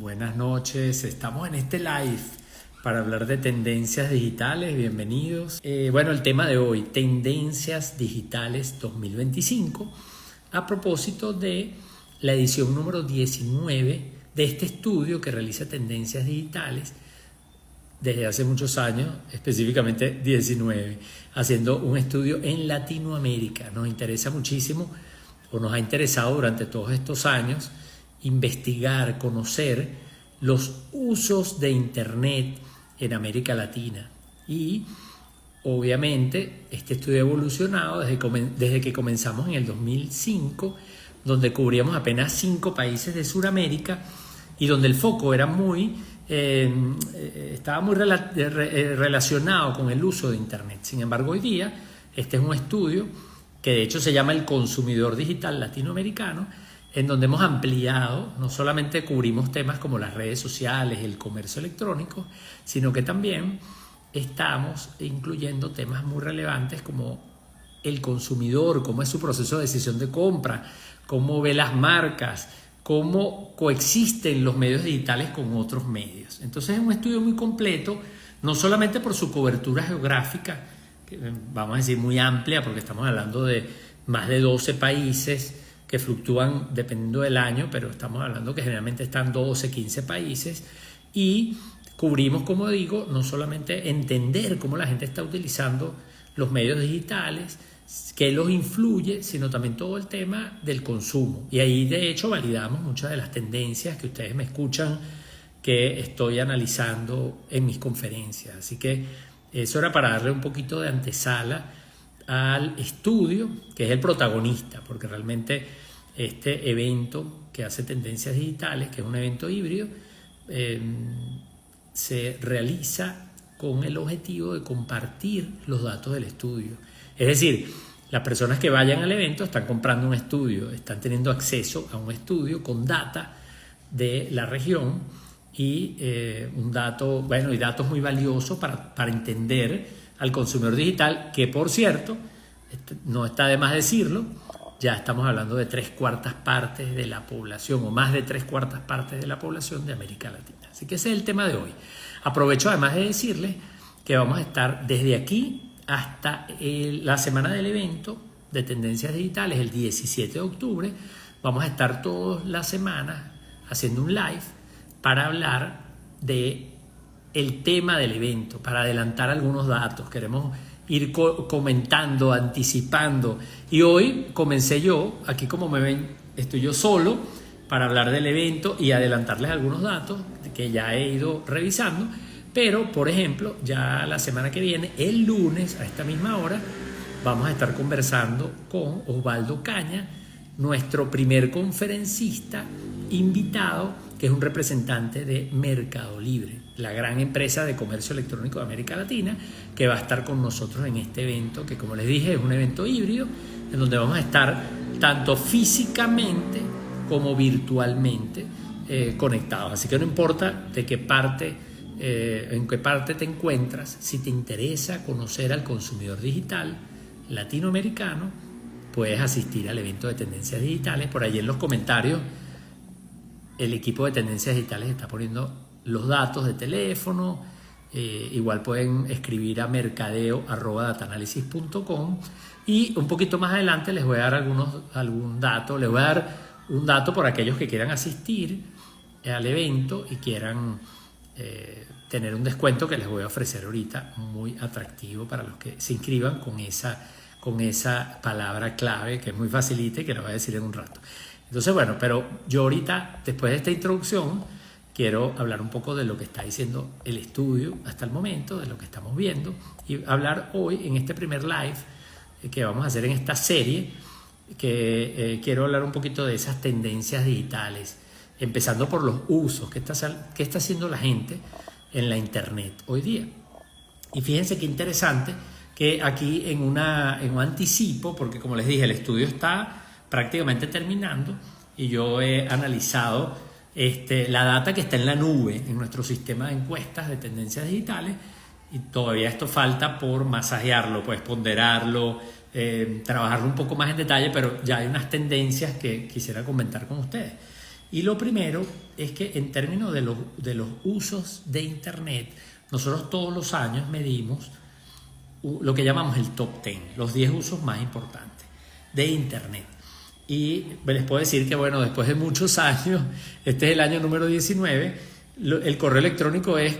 Buenas noches, estamos en este live para hablar de tendencias digitales, bienvenidos. El tema de hoy, tendencias digitales 2025, a propósito de la edición número 19 de este estudio que realiza tendencias digitales desde hace muchos años, específicamente 19, haciendo un estudio en Latinoamérica. Nos interesa muchísimo, o nos ha interesado durante todos estos años, investigar, conocer los usos de Internet en América Latina. Y obviamente este estudio ha evolucionado desde que comenzamos en el 2005, donde cubríamos apenas 5 países de Sudamérica y donde el foco era estaba muy relacionado con el uso de Internet. Sin embargo, hoy día este es un estudio que de hecho se llama el consumidor digital latinoamericano, en donde hemos ampliado, no solamente cubrimos temas como las redes sociales, el comercio electrónico, sino que también estamos incluyendo temas muy relevantes como el consumidor, cómo es su proceso de decisión de compra, cómo ve las marcas, cómo coexisten los medios digitales con otros medios. Entonces es un estudio muy completo, no solamente por su cobertura geográfica, que vamos a decir muy amplia, porque estamos hablando de más de 12 países, que fluctúan dependiendo del año, pero estamos hablando que generalmente están 12, 15 países, y cubrimos, como digo, no solamente entender cómo la gente está utilizando los medios digitales, qué los influye, sino también todo el tema del consumo. Y ahí de hecho validamos muchas de las tendencias que ustedes me escuchan, que estoy analizando en mis conferencias. Así que eso era para darle un poquito de antesala al estudio, que es el protagonista, porque realmente este evento que hace Tendencias Digitales, que es un evento híbrido, se realiza con el objetivo de compartir los datos del estudio. Es decir, las personas que vayan al evento están comprando un estudio, están teniendo acceso a un estudio con data de la región y y datos muy valiosos para entender al consumidor digital, que por cierto, no está de más decirlo, ya estamos hablando de 3/4 partes de la población, o más de 3/4 partes de la población de América Latina. Así que ese es el tema de hoy. Aprovecho además de decirles que vamos a estar desde aquí hasta la semana del evento de Tendencias Digitales, el 17 de octubre. Vamos a estar todas las semanas haciendo un live para hablar de el tema del evento, para adelantar algunos datos. Queremos ir comentando, anticipando. Y hoy comencé yo, aquí como me ven, estoy yo solo para hablar del evento y adelantarles algunos datos que ya he ido revisando. Pero, por ejemplo, ya la semana que viene, el lunes a esta misma hora, vamos a estar conversando con Osvaldo Caña, nuestro primer conferencista invitado, que es un representante de Mercado Libre, la gran empresa de comercio electrónico de América Latina, que va a estar con nosotros en este evento, que como les dije es un evento híbrido, en donde vamos a estar tanto físicamente como virtualmente conectados. Así que no importa de qué parte, en qué parte te encuentras, si te interesa conocer al consumidor digital latinoamericano, puedes asistir al evento de Tendencias Digitales. Por ahí en los comentarios el equipo de Tendencias Digitales está poniendo los datos de teléfono. Igual pueden escribir a mercadeo@dataanalysis.com, y un poquito más adelante les voy a dar algún dato. Les voy a dar un dato por aquellos que quieran asistir al evento y quieran tener un descuento que les voy a ofrecer ahorita, muy atractivo para los que se inscriban con esa palabra clave, que es muy facilita y que les voy a decir en un rato. Entonces, pero yo ahorita, después de esta introducción, quiero hablar un poco de lo que está diciendo el estudio hasta el momento, de lo que estamos viendo, y hablar hoy en este primer live que vamos a hacer en esta serie, que quiero hablar un poquito de esas tendencias digitales, empezando por los usos, qué está haciendo la gente en la Internet hoy día. Y fíjense qué interesante que aquí en un anticipo, porque como les dije, el estudio está prácticamente terminando y yo he analizado la data que está en la nube en nuestro sistema de encuestas de tendencias digitales, y todavía esto falta por masajearlo, pues ponderarlo, trabajarlo un poco más en detalle, pero ya hay unas tendencias que quisiera comentar con ustedes. Y lo primero es que en términos de los usos de Internet, nosotros todos los años medimos lo que llamamos el top 10, los 10 usos más importantes de Internet. Y les puedo decir que, bueno, después de muchos años, este es el año número 19, el correo electrónico es,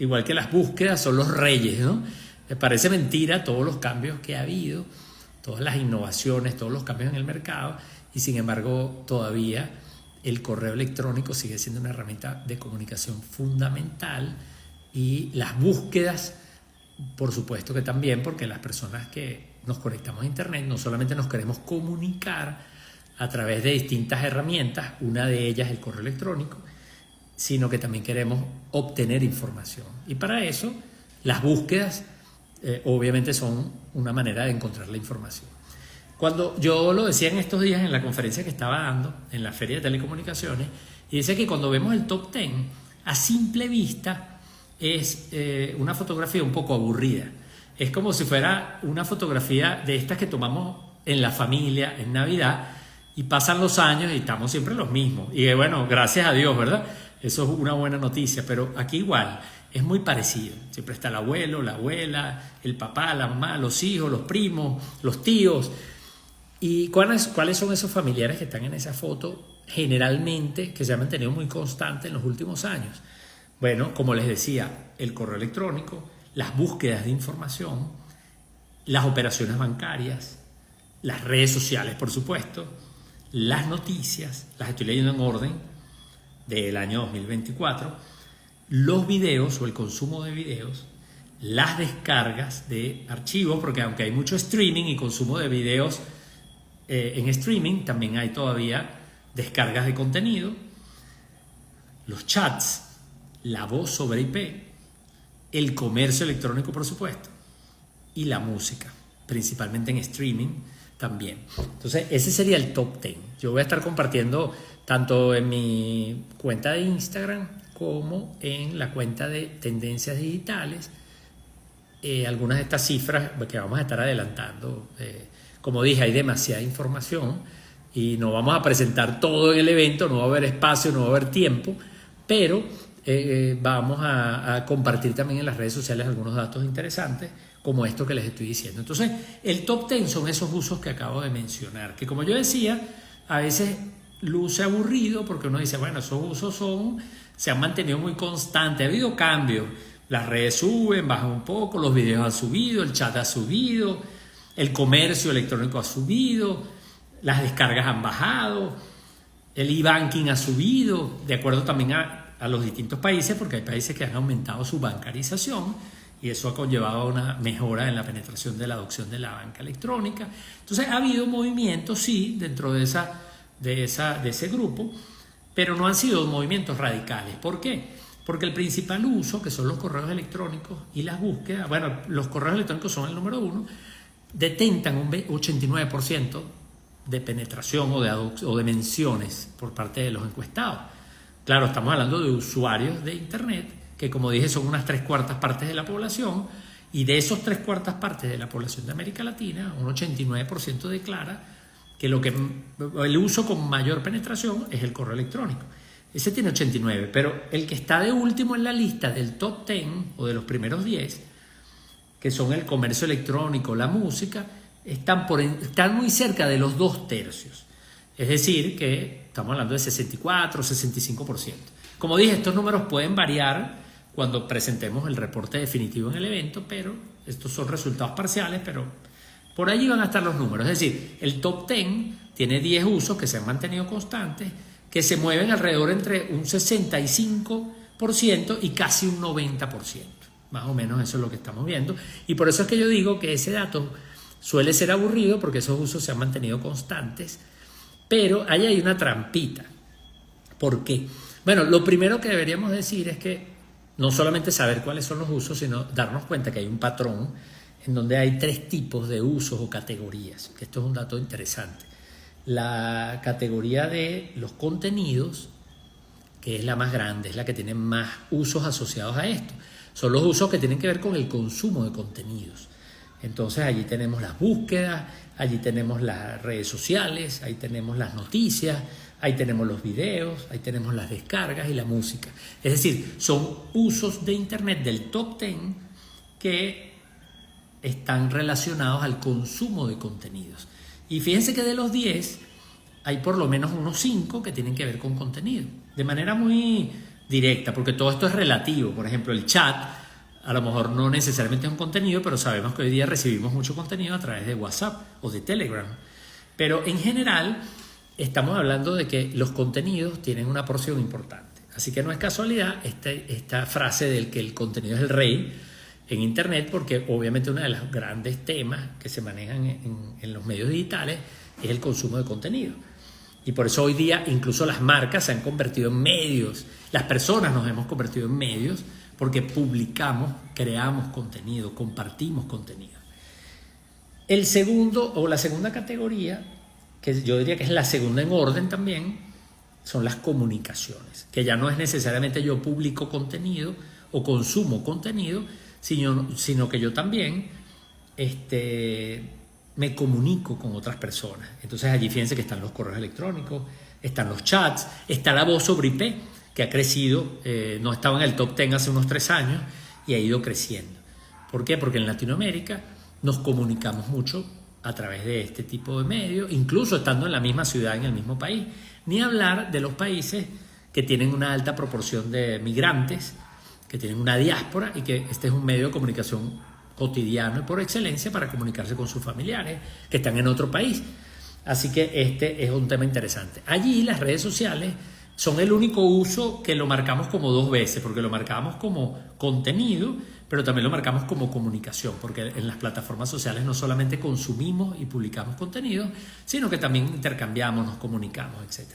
igual que las búsquedas, son los reyes, ¿no? Me parece mentira todos los cambios que ha habido, todas las innovaciones, todos los cambios en el mercado, y sin embargo todavía el correo electrónico sigue siendo una herramienta de comunicación fundamental, y las búsquedas, por supuesto que también, porque las personas que nos conectamos a Internet no solamente nos queremos comunicar a través de distintas herramientas, una de ellas el correo electrónico, sino que también queremos obtener información. Y para eso las búsquedas obviamente son una manera de encontrar la información. Cuando yo lo decía en estos días en la conferencia que estaba dando en la Feria de Telecomunicaciones, y dice que cuando vemos el top 10, a simple vista es una fotografía un poco aburrida. Es como si fuera una fotografía de estas que tomamos en la familia, en Navidad, y pasan los años y estamos siempre los mismos. Y bueno, gracias a Dios, ¿verdad? Eso es una buena noticia, pero aquí igual es muy parecido. Siempre está el abuelo, la abuela, el papá, la mamá, los hijos, los primos, los tíos. ¿Y cuáles son esos familiares que están en esa foto generalmente, que se han mantenido muy constantes en los últimos años? Bueno, como les decía, el correo electrónico, las búsquedas de información, las operaciones bancarias, las redes sociales, por supuesto, las noticias, las estoy leyendo en orden del año 2024, los videos o el consumo de videos, las descargas de archivos, porque aunque hay mucho streaming y consumo de videos en streaming, también hay todavía descargas de contenido, los chats, la voz sobre IP, el comercio electrónico, por supuesto, y la música, principalmente en streaming también. Entonces, ese sería el top 10. Yo voy a estar compartiendo tanto en mi cuenta de Instagram como en la cuenta de Tendencias Digitales algunas de estas cifras que vamos a estar adelantando. Como dije, hay demasiada información y no vamos a presentar todo en el evento, no va a haber espacio, no va a haber tiempo, pero vamos a compartir también en las redes sociales algunos datos interesantes como esto que les estoy diciendo. Entonces, el top 10 son esos usos que acabo de mencionar, que como yo decía, a veces luce aburrido porque uno dice, bueno, esos usos se han mantenido muy constantes, ha habido cambios, las redes suben, bajan un poco, los videos han subido, el chat ha subido, el comercio electrónico ha subido, las descargas han bajado, el e-banking ha subido, de acuerdo también a los distintos países, porque hay países que han aumentado su bancarización y eso ha conllevado a una mejora en la penetración de la adopción de la banca electrónica. Entonces ha habido movimientos, sí, dentro de ese grupo, pero no han sido movimientos radicales. ¿Por qué? Porque el principal uso, que son los correos electrónicos y las búsquedas, bueno, los correos electrónicos son el número 1, detentan un 89% de penetración o de menciones por parte de los encuestados. Claro, estamos hablando de usuarios de Internet, que como dije son unas 3/4 partes de la población, y de esos 3/4 partes de la población de América Latina, un 89% declara que el uso con mayor penetración es el correo electrónico. Ese tiene 89, pero el que está de último en la lista del top 10 o de los primeros 10, que son el comercio electrónico, la música, están muy cerca de los 2/3. Es decir, que estamos hablando de 64, 65%. Como dije, estos números pueden variar cuando presentemos el reporte definitivo en el evento, pero estos son resultados parciales, pero por allí van a estar los números. Es decir, el top 10 tiene 10 usos que se han mantenido constantes, que se mueven alrededor entre un 65% y casi un 90%. Más o menos eso es lo que estamos viendo. Y por eso es que yo digo que ese dato suele ser aburrido, porque esos usos se han mantenido constantes, pero ahí hay una trampita. ¿Por qué? Bueno, lo primero que deberíamos decir es que no solamente saber cuáles son los usos, sino darnos cuenta que hay un patrón en donde hay 3 tipos de usos o categorías, que esto es un dato interesante. La categoría de los contenidos, que es la más grande, es la que tiene más usos asociados a esto. Son los usos que tienen que ver con el consumo de contenidos. Entonces allí tenemos las búsquedas, allí tenemos las redes sociales, ahí tenemos las noticias, ahí tenemos los videos, ahí tenemos las descargas y la música. Es decir, son usos de Internet del top 10 que están relacionados al consumo de contenidos. Y fíjense que de los 10 hay por lo menos unos 5 que tienen que ver con contenido, de manera muy directa, porque todo esto es relativo. Por ejemplo, el chat a lo mejor no necesariamente es un contenido, pero sabemos que hoy día recibimos mucho contenido a través de WhatsApp o de Telegram. Pero en general estamos hablando de que los contenidos tienen una porción importante. Así que no es casualidad esta frase del que el contenido es el rey en Internet, porque obviamente uno de los grandes temas que se manejan en los medios digitales es el consumo de contenido. Y por eso hoy día incluso las marcas se han convertido en medios, las personas nos hemos convertido en medios porque publicamos, creamos contenido, compartimos contenido. El segundo o la segunda categoría, que yo diría que es la segunda en orden también, son las comunicaciones, que ya no es necesariamente yo publico contenido o consumo contenido, sino que yo también me comunico con otras personas. Entonces allí fíjense que están los correos electrónicos, están los chats, está la voz sobre IP, que ha crecido, no estaba en el top 10 hace unos 3 años y ha ido creciendo. ¿Por qué? Porque en Latinoamérica nos comunicamos mucho a través de este tipo de medios, incluso estando en la misma ciudad, en el mismo país. Ni hablar de los países que tienen una alta proporción de migrantes, que tienen una diáspora y que este es un medio de comunicación cotidiano y por excelencia para comunicarse con sus familiares que están en otro país. Así que este es un tema interesante. Allí las redes sociales son el único uso que lo marcamos como 2 veces, porque lo marcamos como contenido, pero también lo marcamos como comunicación, porque en las plataformas sociales no solamente consumimos y publicamos contenido, sino que también intercambiamos, nos comunicamos, etc.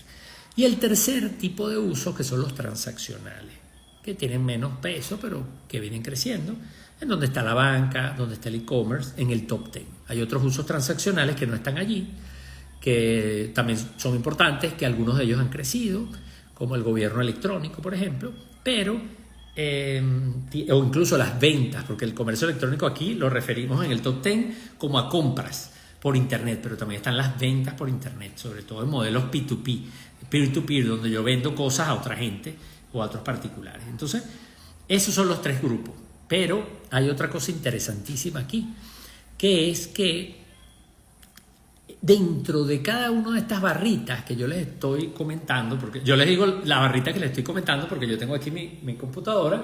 Y el tercer tipo de usos, que son los transaccionales, que tienen menos peso, pero que vienen creciendo, en donde está la banca, donde está el e-commerce, en el top 10. Hay otros usos transaccionales que no están allí, que también son importantes, que algunos de ellos han crecido, como el gobierno electrónico, por ejemplo, pero, o incluso las ventas, porque el comercio electrónico aquí lo referimos en el top 10 como a compras por Internet, pero también están las ventas por Internet, sobre todo en modelos P2P, peer-to-peer, donde yo vendo cosas a otra gente o a otros particulares. Entonces, esos son los 3 grupos. Pero hay otra cosa interesantísima aquí, que es que dentro de cada una de estas barritas que yo les estoy comentando, porque yo les digo la barrita que les estoy comentando porque yo tengo aquí mi computadora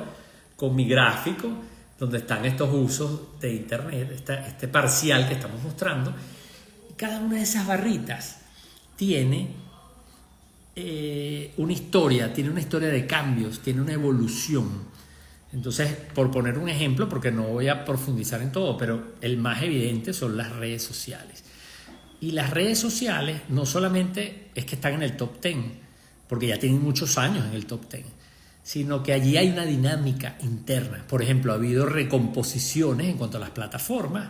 con mi gráfico donde están estos usos de Internet, este parcial que estamos mostrando. Cada una de esas barritas tiene una historia de cambios, tiene una evolución. Entonces, por poner un ejemplo, porque no voy a profundizar en todo, pero el más evidente son las redes sociales. Y las redes sociales no solamente es que están en el top 10, porque ya tienen muchos años en el top 10, sino que allí hay una dinámica interna. Por ejemplo, ha habido recomposiciones en cuanto a las plataformas.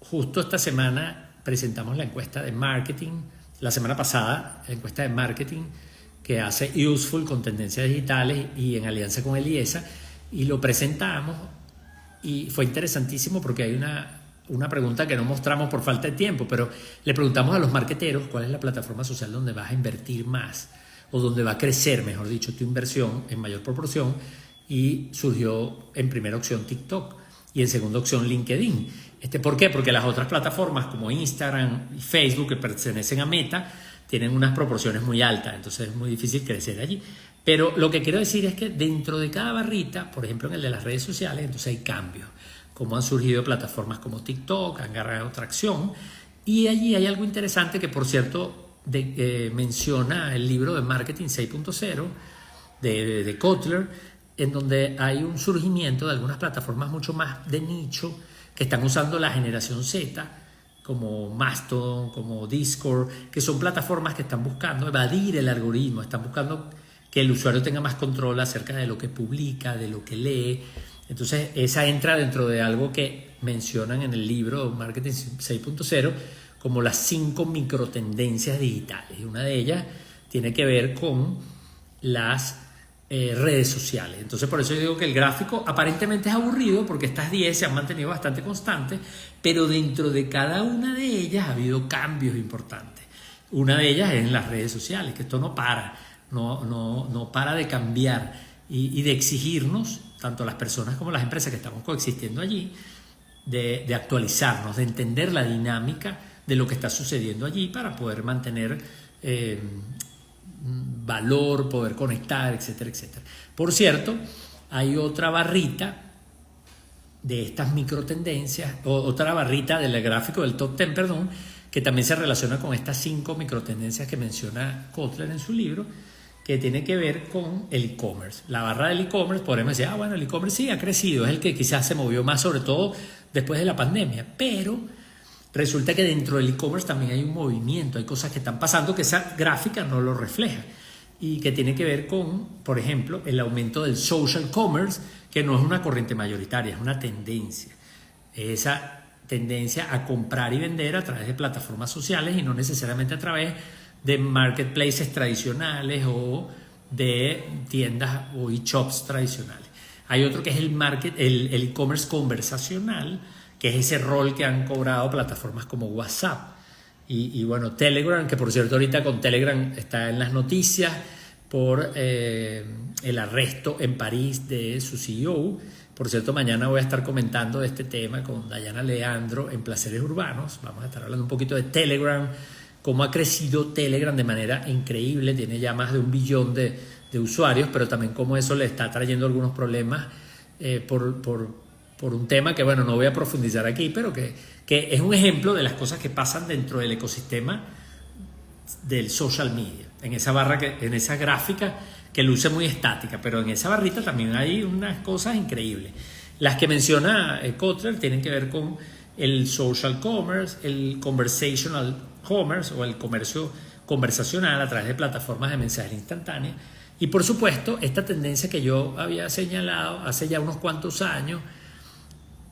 Justo esta semana presentamos la encuesta de marketing, la semana pasada, la encuesta de marketing que hace Useful con tendencias digitales y en alianza con el IESA, y lo presentamos y fue interesantísimo porque hay una pregunta que no mostramos por falta de tiempo, pero le preguntamos a los marketeros cuál es la plataforma social donde vas a invertir más o donde va a crecer, mejor dicho, tu inversión en mayor proporción, y surgió en primera opción TikTok y en segunda opción LinkedIn. ¿Por qué? Porque las otras plataformas como Instagram y Facebook, que pertenecen a Meta, tienen unas proporciones muy altas, entonces es muy difícil crecer allí. Pero lo que quiero decir es que dentro de cada barrita, por ejemplo en el de las redes sociales, entonces hay cambios, como han surgido plataformas como TikTok, han agarrado tracción, y allí hay algo interesante que, por cierto, menciona el libro de Marketing 6.0 de Kotler, en donde hay un surgimiento de algunas plataformas mucho más de nicho que están usando la generación Z, como Mastodon, como Discord, que son plataformas que están buscando evadir el algoritmo, están buscando que el usuario tenga más control acerca de lo que publica, de lo que lee. Entonces, esa entra dentro de algo que mencionan en el libro Marketing 6.0 como las 5 microtendencias digitales. Y una de ellas tiene que ver con las redes sociales. Entonces, por eso yo digo que el gráfico aparentemente es aburrido, porque estas 10 se han mantenido bastante constantes, pero dentro de cada una de ellas ha habido cambios importantes. Una de ellas es en las redes sociales, que esto no para, no para de cambiar y de exigirnos, tanto las personas como las empresas que estamos coexistiendo allí, de actualizarnos, de entender la dinámica de lo que está sucediendo allí para poder mantener valor, poder conectar, etcétera, etcétera. Por cierto, hay otra barrita de estas microtendencias, otra barrita del gráfico del top 10, perdón, que también se relaciona con estas 5 microtendencias que menciona Kotler en su libro, que tiene que ver con el e-commerce. La barra del e-commerce, podemos decir, bueno, el e-commerce sí ha crecido, es el que quizás se movió más, sobre todo después de la pandemia, pero resulta que dentro del e-commerce también hay un movimiento, hay cosas que están pasando que esa gráfica no lo refleja y que tiene que ver con, por ejemplo, el aumento del social commerce, que no es una corriente mayoritaria, es una tendencia. Esa tendencia a comprar y vender a través de plataformas sociales y no necesariamente a través de marketplaces tradicionales o de tiendas o e-shops tradicionales. Hay otro que es el e-commerce conversacional, que es ese rol que han cobrado plataformas como WhatsApp y bueno, Telegram, que por cierto ahorita con Telegram está en las noticias por el arresto en París de su CEO. Por cierto, mañana voy a estar comentando este tema con Dayana Leandro en Placeres Urbanos. Vamos a estar hablando un poquito de Telegram, cómo ha crecido Telegram de manera increíble, tiene ya más de 1 billón de usuarios, pero también cómo eso le está trayendo algunos problemas por un tema que, bueno, no voy a profundizar aquí, pero que es un ejemplo de las cosas que pasan dentro del ecosistema del social media. En esa barra, en esa gráfica que luce muy estática, pero en esa barrita también hay unas cosas increíbles. Las que menciona Kotler tienen que ver con el social commerce, el conversational commerce o el comercio conversacional a través de plataformas de mensajería instantánea. Y por supuesto, esta tendencia que yo había señalado hace ya unos cuantos años,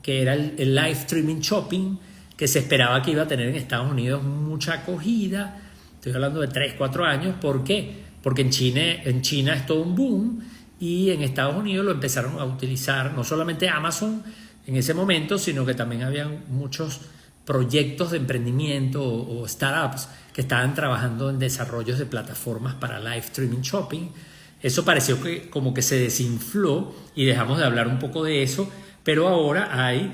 que era el live streaming shopping, que se esperaba que iba a tener en Estados Unidos mucha acogida. Estoy hablando de 3-4 años. ¿Por qué? Porque en China es todo un boom y en Estados Unidos lo empezaron a utilizar no solamente Amazon en ese momento, sino que también habían muchos proyectos de emprendimiento o startups que estaban trabajando en desarrollos de plataformas para live streaming shopping. Eso pareció que como que se desinfló y dejamos de hablar un poco de eso, pero ahora hay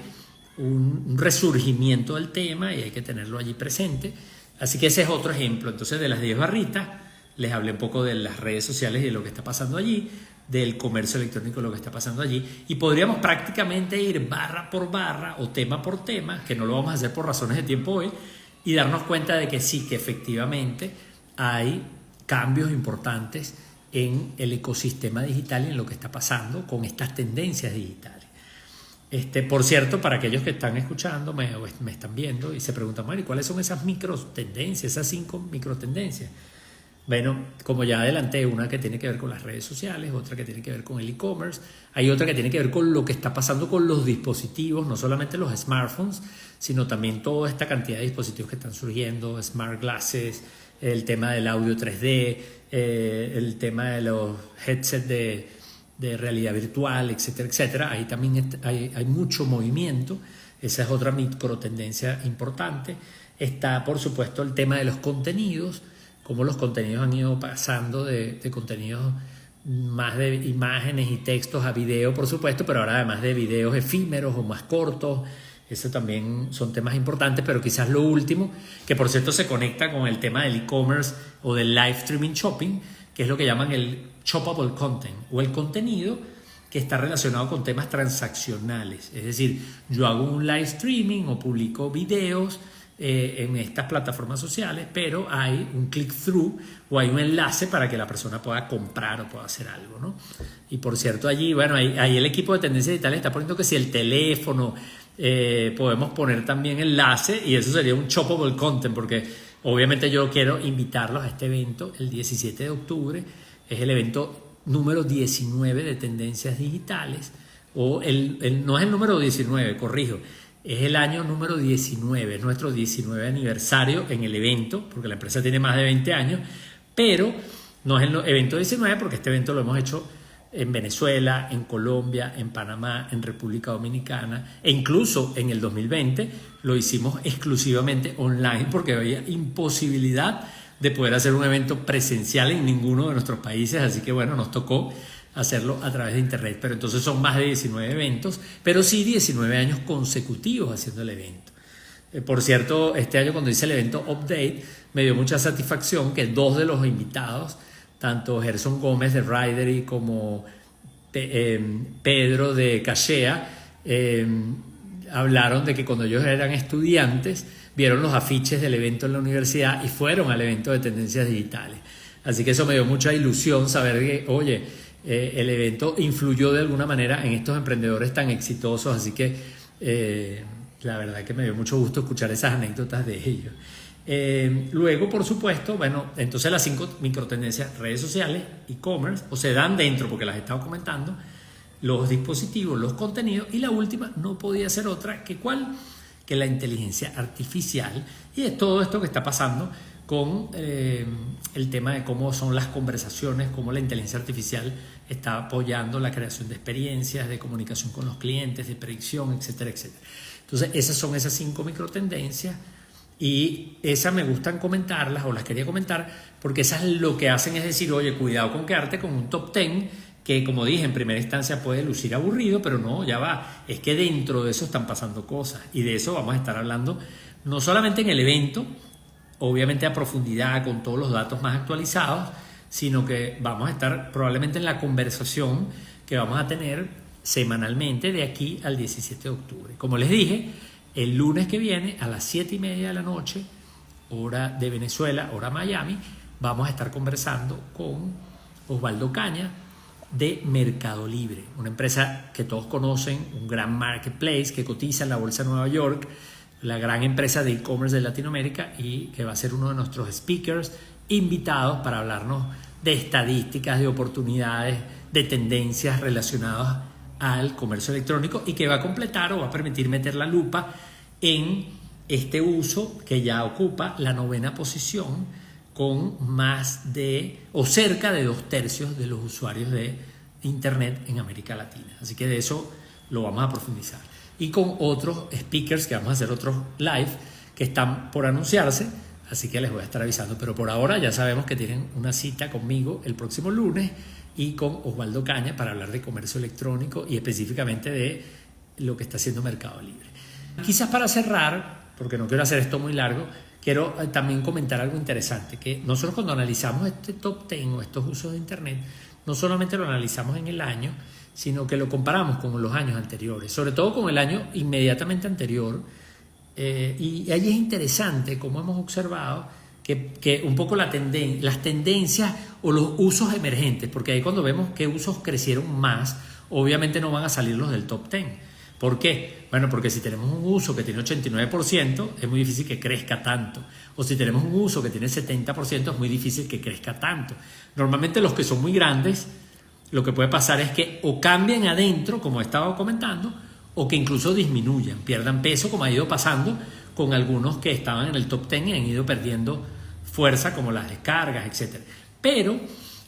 un resurgimiento del tema y hay que tenerlo allí presente. Así que ese es otro ejemplo. Entonces, de las 10 barritas, les hablé un poco de las redes sociales y de lo que está pasando allí, del comercio electrónico, lo que está pasando allí, y podríamos prácticamente ir barra por barra o tema por tema, que no lo vamos a hacer por razones de tiempo hoy, y darnos cuenta de que sí, que efectivamente hay cambios importantes en el ecosistema digital y en lo que está pasando con estas tendencias digitales. Por cierto, para aquellos que están escuchando, me están viendo y se preguntan, bueno, ¿y cuáles son esas microtendencias, esas 5 microtendencias? Bueno, como ya adelanté, una que tiene que ver con las redes sociales, otra que tiene que ver con el e-commerce, hay otra que tiene que ver con lo que está pasando con los dispositivos, no solamente los smartphones, sino también toda esta cantidad de dispositivos que están surgiendo, smart glasses, el tema del audio 3D, el tema de los headsets de realidad virtual, etcétera, etcétera. Ahí también hay mucho movimiento, esa es otra microtendencia importante. Está, por supuesto, el tema de los contenidos, cómo los contenidos han ido pasando de contenidos más de imágenes y textos a video, por supuesto, pero ahora además de videos efímeros o más cortos. Eso también son temas importantes, pero quizás lo último, que por cierto se conecta con el tema del e-commerce o del live streaming shopping, que es lo que llaman el shoppable content o el contenido que está relacionado con temas transaccionales. Es decir, yo hago un live streaming o publico videos en estas plataformas sociales, pero hay un click-through o hay un enlace para que la persona pueda comprar o pueda hacer algo, ¿no? Y por cierto, allí, bueno, ahí el equipo de Tendencias Digitales está poniendo que si el teléfono, podemos poner también enlace y eso sería un shoppable content, porque obviamente yo quiero invitarlos a este evento el 17 de octubre. Es el evento número 19 de Tendencias Digitales, o no es el número 19, corrijo, es el año número 19, es nuestro 19 aniversario en el evento, porque la empresa tiene más de 20 años, pero no es el evento 19 porque este evento lo hemos hecho en Venezuela, en Colombia, en Panamá, en República Dominicana, e incluso en el 2020 lo hicimos exclusivamente online porque había imposibilidad de poder hacer un evento presencial en ninguno de nuestros países, así que bueno, nos tocó hacerlo a través de internet, pero entonces son más de 19 eventos, pero sí 19 años consecutivos haciendo el evento. Por cierto, este año cuando hice el evento Update, me dio mucha satisfacción que dos de los invitados, tanto Gerson Gómez de Ridery como Pedro de Cachea, hablaron de que cuando ellos eran estudiantes, vieron los afiches del evento en la universidad y fueron al evento de tendencias digitales. Así que eso me dio mucha ilusión saber que, oye, el evento influyó de alguna manera en estos emprendedores tan exitosos, así que la verdad que me dio mucho gusto escuchar esas anécdotas de ellos. Luego, por supuesto, bueno, entonces las 5 microtendencias: redes sociales, e-commerce, o se dan dentro porque las he estado comentando, los dispositivos, los contenidos, y la última no podía ser otra que ¿cuál? Que la inteligencia artificial, y es todo esto que está pasando con el tema de cómo son las conversaciones, cómo la inteligencia artificial está apoyando la creación de experiencias, de comunicación con los clientes, de predicción, etcétera, etcétera. Entonces, esas son esas 5 microtendencias y esas me gustan comentarlas o las quería comentar porque esas lo que hacen es decir, oye, cuidado con quedarte con un top 10 que, como dije, en primera instancia puede lucir aburrido, pero no, ya va, es que dentro de eso están pasando cosas y de eso vamos a estar hablando no solamente en el evento, obviamente a profundidad con todos los datos más actualizados, sino que vamos a estar probablemente en la conversación que vamos a tener semanalmente de aquí al 17 de octubre. Como les dije, el lunes que viene a las 7:30 de la noche, hora de Venezuela, hora Miami, vamos a estar conversando con Osvaldo Caña de Mercado Libre, una empresa que todos conocen, un gran marketplace que cotiza en la Bolsa de Nueva York, la gran empresa de e-commerce de Latinoamérica, y que va a ser uno de nuestros speakers invitados para hablarnos de estadísticas, de oportunidades, de tendencias relacionadas al comercio electrónico y que va a completar o va a permitir meter la lupa en este uso que ya ocupa la 9ª posición con más de o cerca de 2/3 de los usuarios de Internet en América Latina. Así que de eso lo vamos a profundizar. Y con otros speakers que vamos a hacer otros live que están por anunciarse, así que les voy a estar avisando. Pero por ahora ya sabemos que tienen una cita conmigo el próximo lunes y con Osvaldo Caña para hablar de comercio electrónico y específicamente de lo que está haciendo Mercado Libre. Quizás para cerrar, porque no quiero hacer esto muy largo, quiero también comentar algo interesante, que nosotros cuando analizamos este top 10 o estos usos de Internet, no solamente lo analizamos en el año, sino que lo comparamos con los años anteriores, sobre todo con el año inmediatamente anterior, y allí es interesante cómo hemos observado que un poco las tendencias o los usos emergentes, porque ahí cuando vemos qué usos crecieron más, obviamente no van a salir los del top 10. ¿Por qué? Bueno, porque si tenemos un uso que tiene 89%, es muy difícil que crezca tanto. O si tenemos un uso que tiene 70%, es muy difícil que crezca tanto. Normalmente los que son muy grandes, lo que puede pasar es que o cambien adentro, como he estado comentando, o que incluso disminuyan, pierdan peso, como ha ido pasando con algunos que estaban en el top 10 y han ido perdiendo fuerza, como las descargas, etc. Pero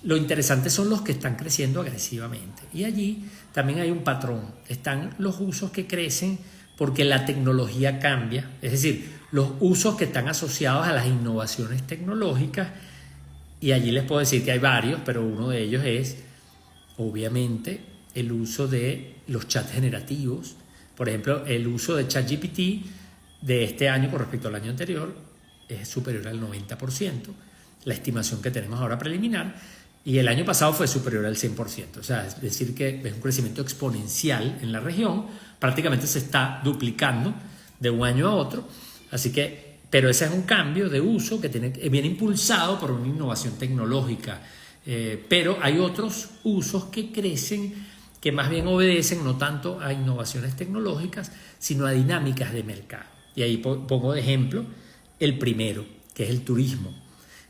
lo interesante son los que están creciendo agresivamente. Y allí también hay un patrón. Están los usos que crecen porque la tecnología cambia, es decir, los usos que están asociados a las innovaciones tecnológicas. Y allí les puedo decir que hay varios, pero uno de ellos es, obviamente, el uso de los chats generativos. Por ejemplo, el uso de ChatGPT de este año con respecto al año anterior es superior al 90%. La estimación que tenemos ahora preliminar, y el año pasado fue superior al 100%. O sea, es decir que es un crecimiento exponencial en la región, prácticamente se está duplicando de un año a otro. Así que, pero ese es un cambio de uso que viene impulsado por una innovación tecnológica. Pero hay otros usos que crecen que más bien obedecen no tanto a innovaciones tecnológicas, sino a dinámicas de mercado. Y ahí pongo de ejemplo el primero, que es el turismo.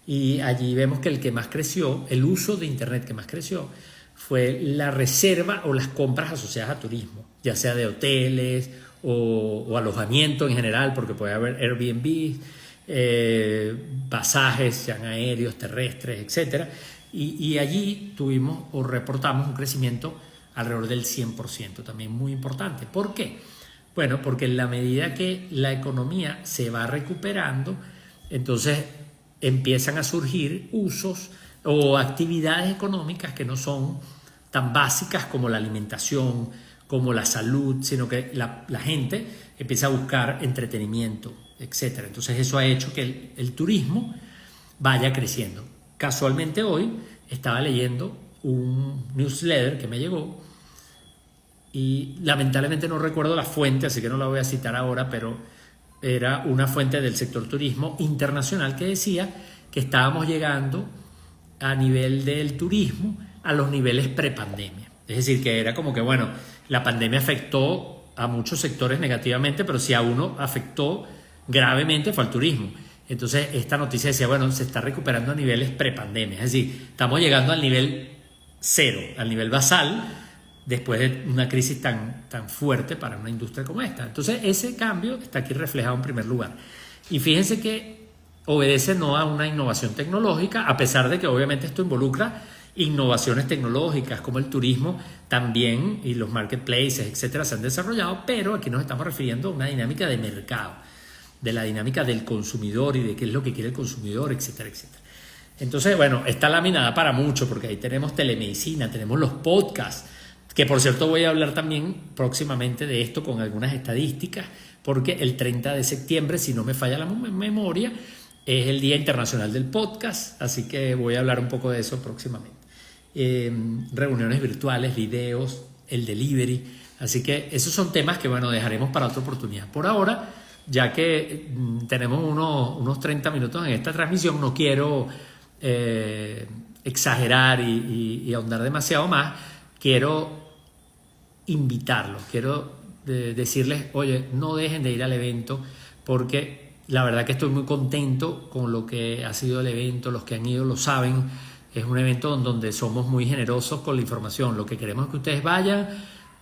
Y allí vemos que el que más creció, el uso de Internet que más creció, fue la reserva o las compras asociadas a turismo, ya sea de hoteles o alojamiento en general, porque puede haber Airbnb, pasajes, sean aéreos, terrestres, etc. Y allí tuvimos o reportamos un crecimiento alrededor del 100%, también muy importante. ¿Por qué? Bueno, porque en la medida que la economía se va recuperando, entonces empiezan a surgir usos o actividades económicas que no son tan básicas como la alimentación, como la salud, sino que la gente empieza a buscar entretenimiento, etc. Entonces eso ha hecho que el turismo vaya creciendo. Casualmente hoy estaba leyendo un newsletter que me llegó y lamentablemente no recuerdo la fuente, así que no la voy a citar ahora, pero era una fuente del sector turismo internacional que decía que estábamos llegando a nivel del turismo a los niveles prepandemia. Es decir, que era como que, bueno, la pandemia afectó a muchos sectores negativamente, pero si a uno afectó gravemente fue al turismo. Entonces esta noticia decía, bueno, se está recuperando a niveles prepandemia. Es decir, estamos llegando al nivel cero, al nivel basal, después de una crisis tan fuerte para una industria como esta. Entonces ese cambio está aquí reflejado en primer lugar. Y fíjense que obedece no a una innovación tecnológica, a pesar de que obviamente esto involucra innovaciones tecnológicas como el turismo también y los marketplaces, etcétera, se han desarrollado, pero aquí nos estamos refiriendo a una dinámica de mercado, de la dinámica del consumidor y de qué es lo que quiere el consumidor, etcétera, etcétera. Entonces, bueno, esta lámina da para mucho porque ahí tenemos telemedicina, tenemos los podcasts, que por cierto voy a hablar también próximamente de esto con algunas estadísticas, porque el 30 de septiembre, si no me falla la memoria, es el Día Internacional del Podcast, así que voy a hablar un poco de eso próximamente. Reuniones virtuales, videos, el delivery, así que esos son temas que, bueno, dejaremos para otra oportunidad. Por ahora, ya que tenemos unos 30 minutos en esta transmisión, no quiero exagerar y ahondar demasiado más. Quiero invitarlos, quiero decirles, oye, no dejen de ir al evento, porque la verdad que estoy muy contento con lo que ha sido el evento. Los que han ido lo saben, es un evento donde somos muy generosos con la información. Lo que queremos es que ustedes vayan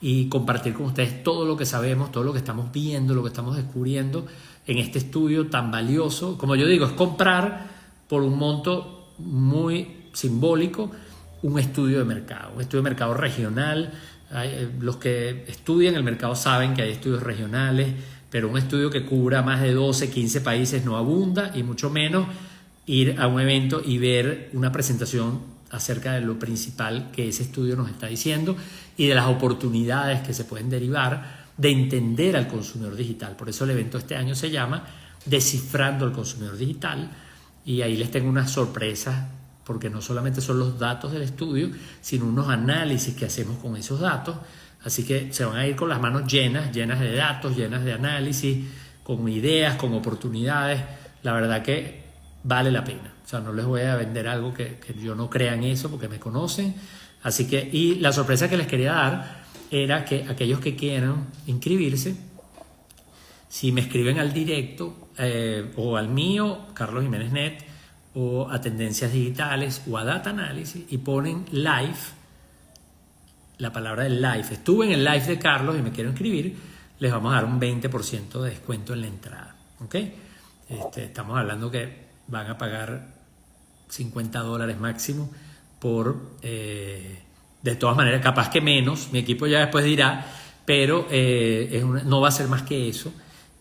y compartir con ustedes todo lo que sabemos, todo lo que estamos viendo, lo que estamos descubriendo en este estudio tan valioso. Como yo digo, es comprar por un monto muy simbólico un estudio de mercado regional. Los que estudian el mercado saben que hay estudios regionales, pero un estudio que cubra más de 12, 15 países no abunda, y mucho menos ir a un evento y ver una presentación acerca de lo principal que ese estudio nos está diciendo y de las oportunidades que se pueden derivar de entender al consumidor digital. Por eso el evento este año se llama Descifrando al Consumidor Digital, y ahí les tengo unas sorpresas, porque no solamente son los datos del estudio, sino unos análisis que hacemos con esos datos. Así que se van a ir con las manos llenas de datos, llenas de análisis, con ideas, con oportunidades. La verdad que vale la pena. O sea, no les voy a vender algo que yo no crea en eso, porque me conocen. Así que, y la sorpresa que les quería dar era que aquellos que quieran inscribirse, si me escriben al directo o al mío, Carlos Jiménez Net, o a Tendencias Digitales o a Data Analysis, y ponen live, la palabra del live, estuve en el live de Carlos y me quiero inscribir, les vamos a dar un 20% de descuento en la entrada. ¿Ok? Estamos hablando que van a pagar $50 máximo por, de todas maneras, capaz que menos, mi equipo ya después dirá, pero no va a ser más que eso,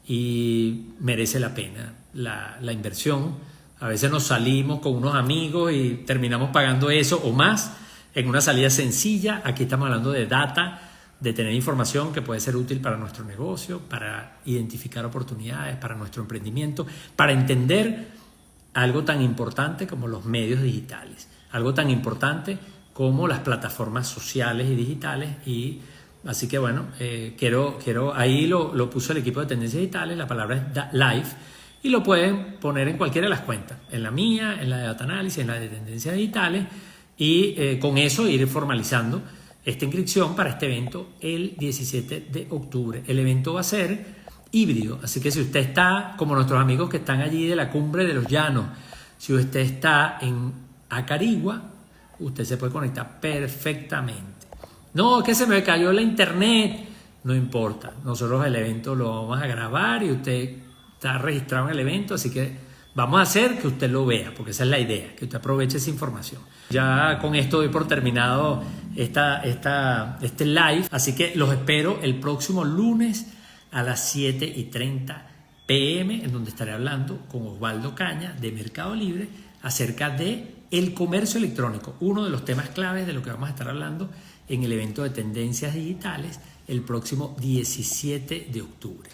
y merece la pena la inversión. A veces nos salimos con unos amigos y terminamos pagando eso o más en una salida sencilla. Aquí estamos hablando de data, de tener información que puede ser útil para nuestro negocio, para identificar oportunidades, para nuestro emprendimiento, para entender algo tan importante como los medios digitales, algo tan importante como las plataformas sociales y digitales. Y así que bueno, quiero ahí lo puso el equipo de Tendencias Digitales, la palabra es live, y lo pueden poner en cualquiera de las cuentas, en la mía, en la de Data Analysis, en la de Tendencias Digitales, y con eso ir formalizando esta inscripción para este evento el 17 de octubre. El evento va a ser híbrido, así que si usted está, como nuestros amigos que están allí de la Cumbre de los Llanos, si usted está en Acarigua, usted se puede conectar perfectamente. No, que se me cayó la internet, no importa, nosotros el evento lo vamos a grabar y usted está registrado en el evento, así que vamos a hacer que usted lo vea, porque esa es la idea, que usted aproveche esa información. Ya con esto doy por terminado este live, así que los espero el próximo lunes a las 7:30 p.m., en donde estaré hablando con Osvaldo Caña de Mercado Libre acerca de el comercio electrónico, uno de los temas claves de lo que vamos a estar hablando en el evento de tendencias digitales el próximo 17 de octubre.